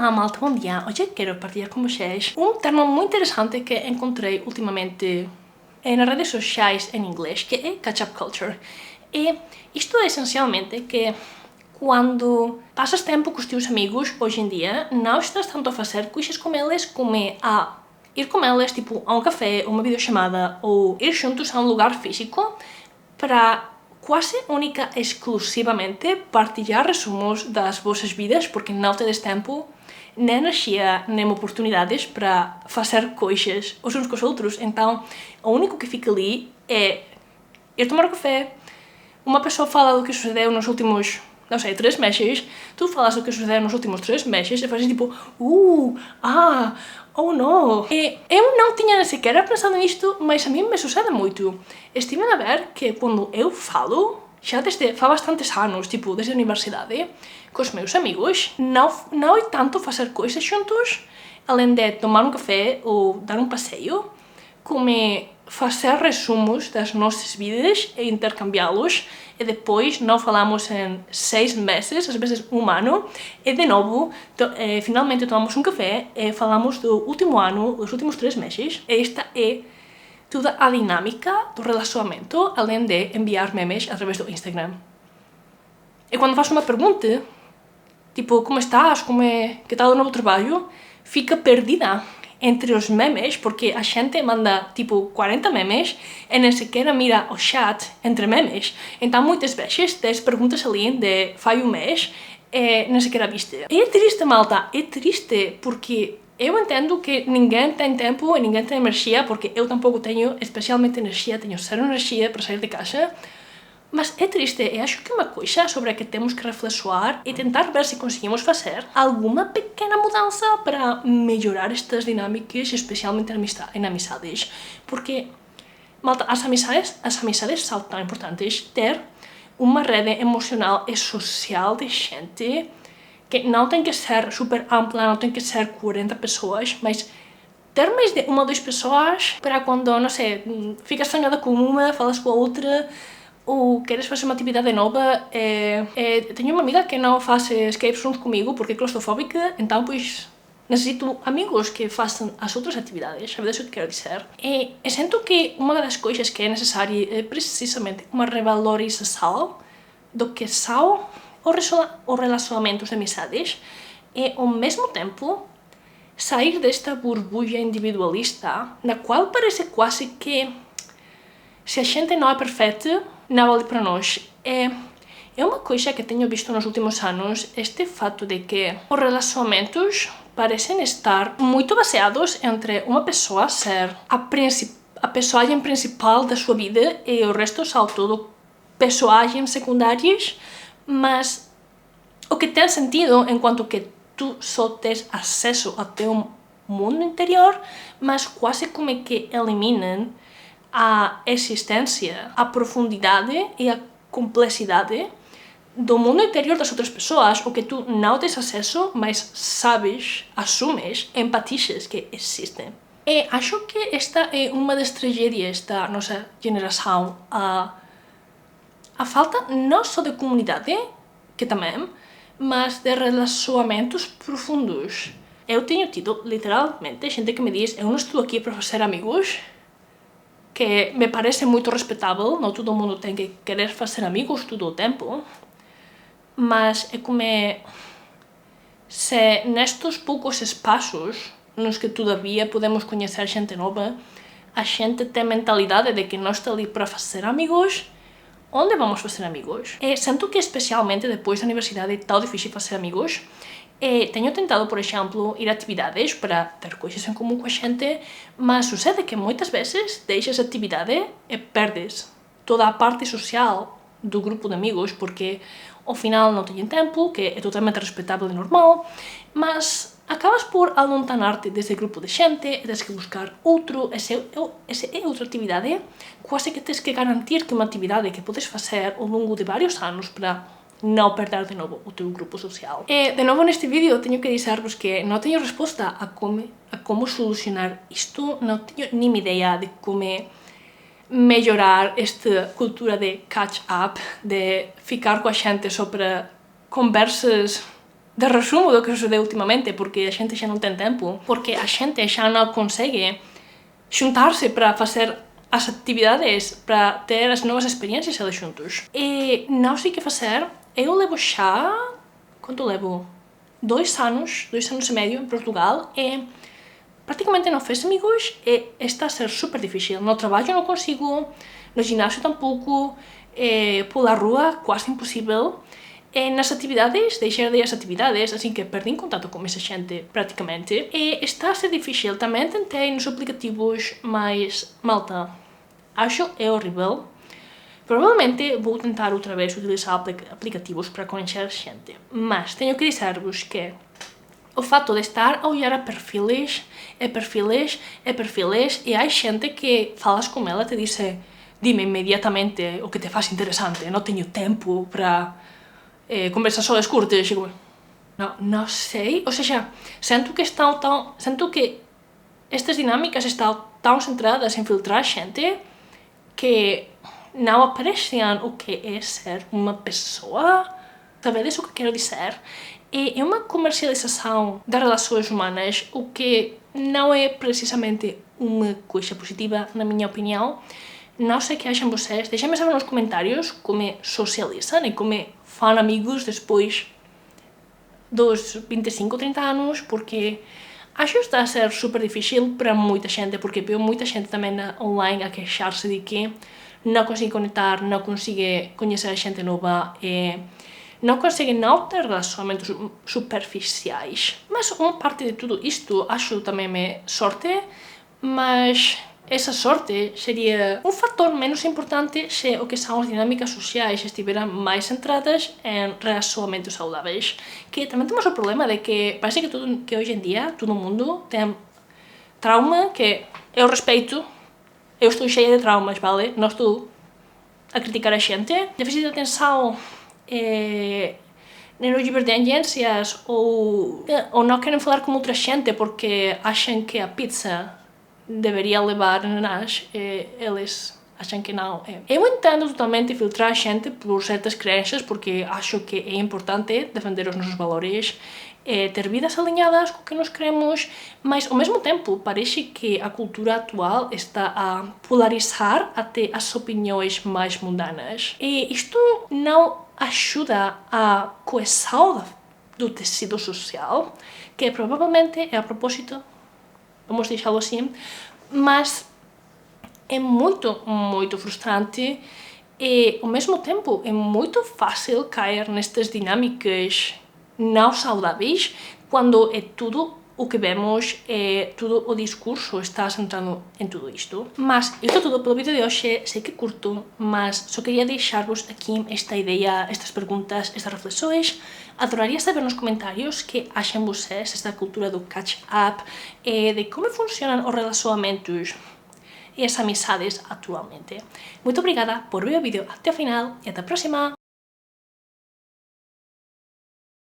Olá malta, bom dia! Hoje eu quero partilhar com vocês um termo muito interessante que encontrei ultimamente nas redes sociais em inglês, que é catch-up culture. E isto é essencialmente que quando passas tempo com os teus amigos, hoje em dia, não estás tanto a fazer coisas com eles como a ir com eles, tipo, a um café, uma videochamada, ou ir juntos a um lugar físico para quase única e exclusivamente partilhar resumos das vossas vidas, porque não tedes tempo, nem energia, nem oportunidades para fazer coisas uns com os outros. Então, o único que fica ali é ir tomar um café, uma pessoa fala do que sucedeu nos últimos, não sei, 3 meses, tu falas do que sucedeu nos últimos 3 meses e fazes tipo, oh não. E eu não tinha sequer pensado nisto, mas a mim me sucede muito. Estive a ver que quando eu falo, já desde há bastantes anos, tipo, desde a universidade, com os meus amigos, não é tanto fazer coisas juntos, além de tomar um café ou dar um passeio, como fazer resumos das nossas vidas e intercambiá-los, e depois não falamos em 6 meses, às vezes um ano, e de novo, finalmente tomamos um café e falamos do último ano, dos últimos 3 meses. Esta é toda a dinâmica do relacionamento, além de enviar memes através do Instagram. E quando faço uma pergunta, tipo, como estás, que tal o novo trabalho, fica perdida entre os memes, porque a gente manda tipo 40 memes e nem sequer mira o chat entre memes. Então muitas vezes tens perguntas ali de faz um mês e nem sequer a viste. E é triste, malta, é triste, porque eu entendo que ninguém tem tempo e ninguém tem energia, porque eu tampouco tenho especialmente energia, tenho zero energia para sair de casa. Mas é triste, e acho que é uma coisa sobre a que temos que reflexionar e tentar ver se conseguimos fazer alguma pequena mudança para melhorar estas dinâmicas, especialmente em amizades. Porque, malta, as amizades são tão importantes. Ter uma rede emocional e social de gente que não tem que ser super ampla, não tem que ser 40 pessoas, mas ter mais de uma ou 2 pessoas para quando, não sei, ficas zangada com uma, falas com a outra, ou queres fazer uma atividade nova. Tenho uma amiga que não faz escape rooms comigo porque é claustrofóbica, então pois necessito amigos que façam as outras atividades, sabes o que quero dizer? E sinto que uma das coisas que é necessária é precisamente uma revalorização do que são os relacionamentos de amizades e, ao mesmo tempo, sair desta borbulha individualista na qual parece quase que se a gente não é perfeita, não vale para nós. É uma coisa que tenho visto nos últimos anos, este fato de que os relacionamentos parecem estar muito baseados entre uma pessoa ser a personagem principal da sua vida e o resto são tudo personagens secundárias, mas o que tem sentido enquanto que tu só tens acesso ao teu mundo interior, mas quase como que eliminam a existência, a profundidade e a complexidade do mundo interior das outras pessoas, o que tu não tens acesso, mas sabes, assumes, empatizas que existem. E acho que esta é uma das tragédias da nossa geração, a falta não só de comunidade, que também, mas de relacionamentos profundos. Eu tenho tido, literalmente, gente que me diz, eu não estou aqui para fazer amigos, que me parece muito respeitável, não todo mundo tem que querer fazer amigos todo o tempo, mas é como se nestes poucos espaços nos que todavia podemos conhecer gente nova, a gente tem mentalidade de que não está ali para fazer amigos. Onde vamos fazer amigos? E sinto que especialmente depois da universidade é tão difícil fazer amigos. E tenho tentado, por exemplo, ir a atividades para ter coisas em comum com a gente, mas sucede que muitas vezes deixas a atividade e perdes toda a parte social do grupo de amigos, porque ao final não têm tempo, que é totalmente respeitável e normal, mas acabas por alontanar-te desse grupo de gente e tens que buscar outro. Essa é outra atividade, quase que tens que garantir que é uma atividade que podes fazer ao longo de vários anos para não perder de novo o teu grupo social. E, de novo, neste vídeo tenho que dizer-vos que não tenho resposta a como solucionar isto, não tenho nenhuma ideia de como melhorar esta cultura de catch-up, de ficar com a gente só para conversas de resumo do que sucedeu ultimamente, porque a xente xa non ten tempo, porque a xente xa non consegue xuntarse para facer as actividades, para ter as novas experiencias eles xuntos. E non sei que facer, eu levo xa, quanto levo? 2 anos e medio en Portugal e praticamente non fez amigos e está a ser super difícil. No traballo non consigo, no ginásio tampouco, pola rúa quase imposible. E nas actividades, deixei de as actividades, así que perdín contacto con esa xente, prácticamente. E está a ser difícil. Tamén tentei nos aplicativos, mas, malta, acho é horrível. Provavelmente vou tentar outra vez utilizar aplicativos para conhecer xente. Mas teño que dizervos que o fato de estar a olhar a perfiles, e hai xente que falas con ela e te dice dime inmediatamente o que te faz interesante, non teño tempo para conversações curtas, e como, non sei, ou seja, sento que estas dinámicas están tão centradas en filtrar xente que non aprecian o que é ser unha pessoa. Sabedes o que quero dizer? É unha comercialização das relações humanas, o que non é precisamente unha coisa positiva, na minha opinião. Non sei que achan vocês, deixem-me saber nos comentários como socializan e como fan amigos despois dos 25 ou 30 anos, porque acho que está a ser super difícil para moita xente, porque veo moita xente tamén online a queixar-se de que non consigue conectar, non consigue coñecer a xente nova e non consegue non ter relacionamentos superficiais. Mas unha parte de tudo isto acho tamén é sorte, mas esa sorte sería un factor menos importante se o que son as dinámicas sociais estiveran máis centradas en relacionamentos saudáveis. Que tamén temos o problema de que parece que hoxe en día todo o mundo ten trauma, que eu respeito, eu estou cheia de traumas, vale? Non estou a criticar a xente. Déficit de atenção, neurodivergências ou non queren falar con outra xente porque achan que a pizza debería levar ananás e eles achan que non. Eu entendo totalmente filtrar a xente por certas creencias porque acho que é importante defender os nosos valores e ter vidas alinhadas co que nos queremos, mas ao mesmo tempo parece que a cultura actual está a polarizar até as opiniões máis mundanas. E isto non axuda a coesão do tecido social, que provavelmente é a propósito, vamos deixá-lo assim, mas é moito frustrante e, ao mesmo tempo, é muito fácil cair nestas dinâmicas não saudáveis quando é tudo o que vemos, todo o discurso está centrado em tudo isto. Mas isto é tudo pelo vídeo de hoje, sei que curto, mas só queria deixar-vos aqui esta ideia, estas perguntas, estas reflexões. Adoraria saber nos comentários que acham vocês esta cultura do catch-up e de como funcionam os relacionamentos e as amizades atualmente. Muito obrigada por ver o vídeo até o final e até a próxima!